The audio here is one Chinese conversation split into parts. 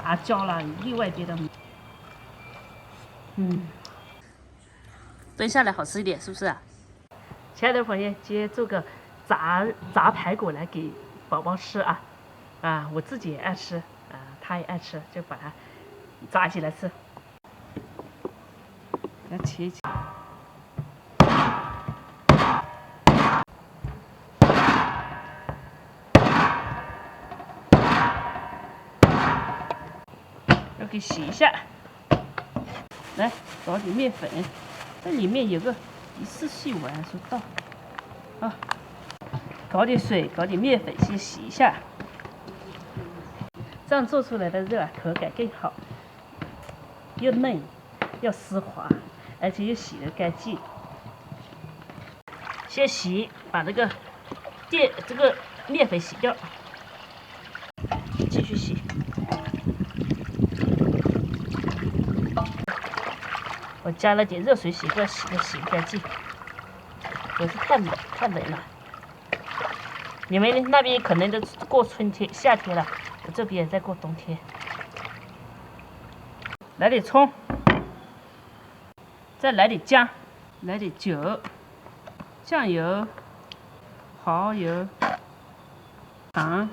炸焦了，另外別的。炖下來好吃一點，是不是啊？親愛的朋友，今天做個炸排骨來給寶寶吃啊！我自己也愛吃，他也愛吃，就把它炸起來吃。来切一切。要給洗一下。來搞點麵粉，這裡面有個一次性碗，說倒。搞點水，搞點麵粉，先洗一下。這樣做出來的肉口感更好，又嫩又絲滑，而且又洗得乾淨。先洗，把这个面粉洗掉，继续洗。我加了點熱水洗過，洗乾淨。可是太冷了。你們那邊可能都過春天、夏天了，我這邊也在過冬天。來點蔥，再來點薑，來點酒、醬油、蠔油、糖、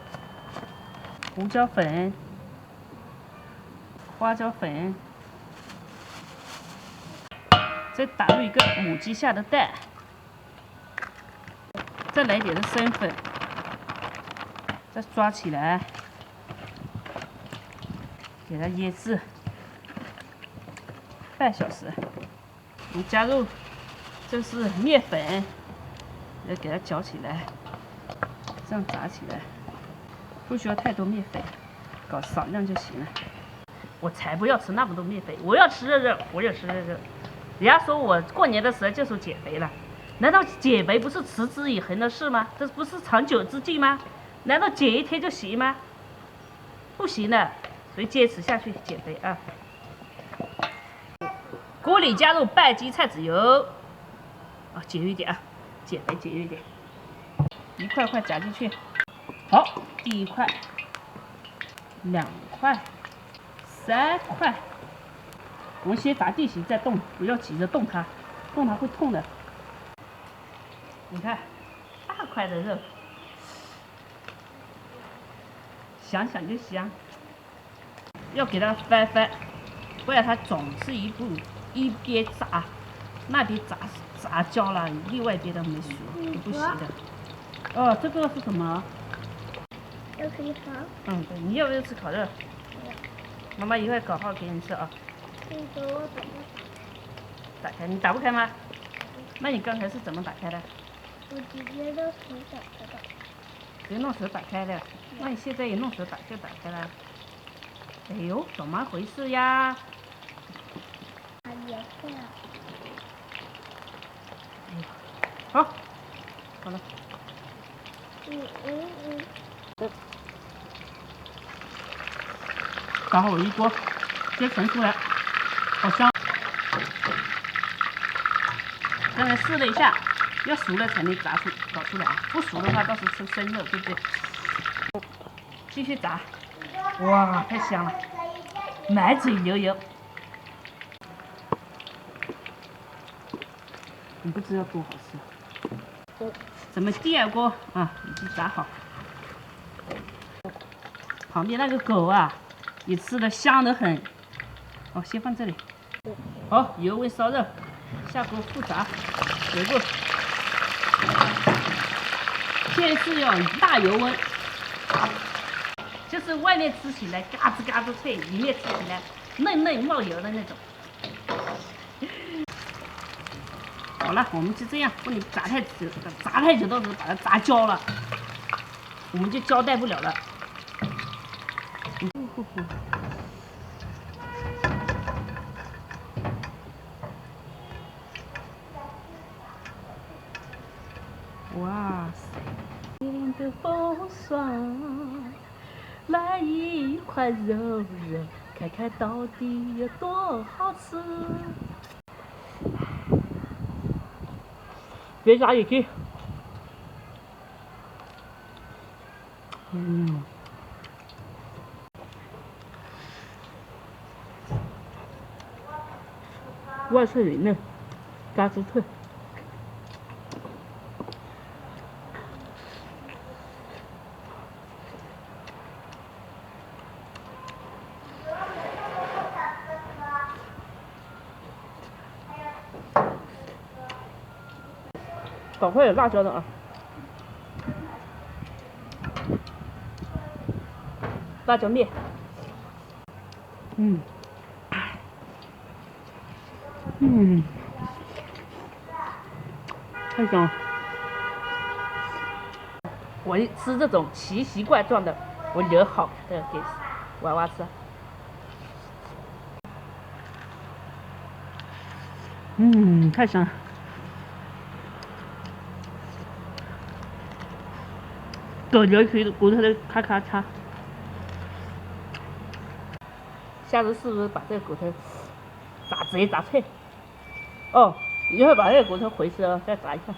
胡椒粉、花椒粉，再打入一個母雞下的蛋，再來點的生粉。再抓起來，給它醃製半小時。我們加入這是麵粉，要給它攪起來，這樣炸起來，不需要太多麵粉，搞少量就行了。我才不要吃那麼多麵粉，我要吃肉肉，我要吃肉肉。人家說我過年的時候就說減肥了，難道減肥不是持之以恆的事嗎？這不是長久之計嗎？難道減一天就行嗎？不行的，所以堅持下去減肥啊！鍋裡加入半斤菜籽油，節約一點啊，減肥節約一點。一塊塊夾進去，好，第一塊、2塊、3塊。我們先打定型再動，不要急着動它，動它會痛的。你看，大塊的肉。想想就香，要給它翻翻，不然它總是一邊炸，那邊炸焦了，另外一邊都沒熟，不行的。這個是什麼？肉皮烤。對，你要不要吃烤肉？媽媽一會搞好給你吃啊。這個我怎麼打開？你打不開嗎？那你剛才是怎麼打開的？我直接用手打開的。直接弄手打開的。那你現在也弄手打就打開了。哎呦，怎麼回事呀？好，好了。搞好一鍋，先盛出來，好香。剛才試了一下，要熟了才能搞出來，不熟的話倒是吃生肉，對不對？繼續炸，哇，太香了，滿嘴流油。你不知道多好吃。咱們第二鍋已經炸好。旁邊那個狗啊，也吃的香得很。先放這裡。好，油溫燒熱，下鍋復炸。回鍋。先是要大油溫。就是外面吃起來嘎吱嘎吱脆，裡面吃起來嫩嫩冒油的那種。好了，我們就這樣，不能炸太久，到時候把它炸焦了，我們就交代不了了。哇塞！天的風霜。來一塊肉肉，看看到底有多好吃。別炸也去。外脆裡嫩，嘎吱脆。搞会有辣椒的啊，辣椒面，太香了。我吃这种奇形怪状的，我留好的给娃娃吃。太香了。狗牛骨头的咔咔嚓。下次是不是把这个骨头炸直接炸脆？哦，一会儿把这个骨头回去了再炸一下。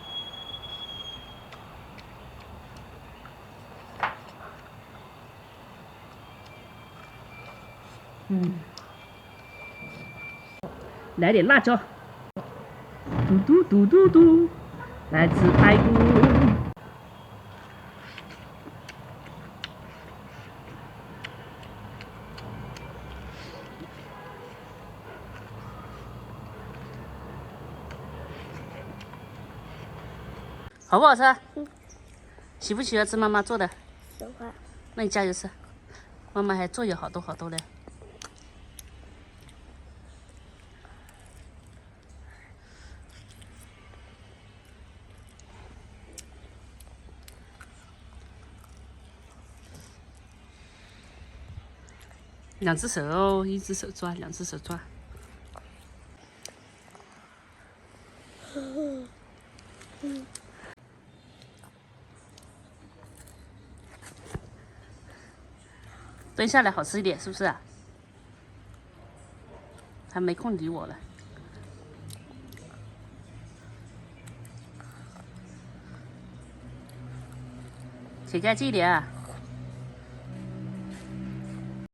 来点辣椒。嘟嘟嘟嘟嘟，来吃排骨。好不好吃？喜不喜欢吃妈媽做的？喜歡。那你加油吃，媽媽還做有好多好多的。两只手哦，一只手抓，两只手抓。蹲下來好吃一點，是不是啊？還沒空理我了。洗乾淨一點啊。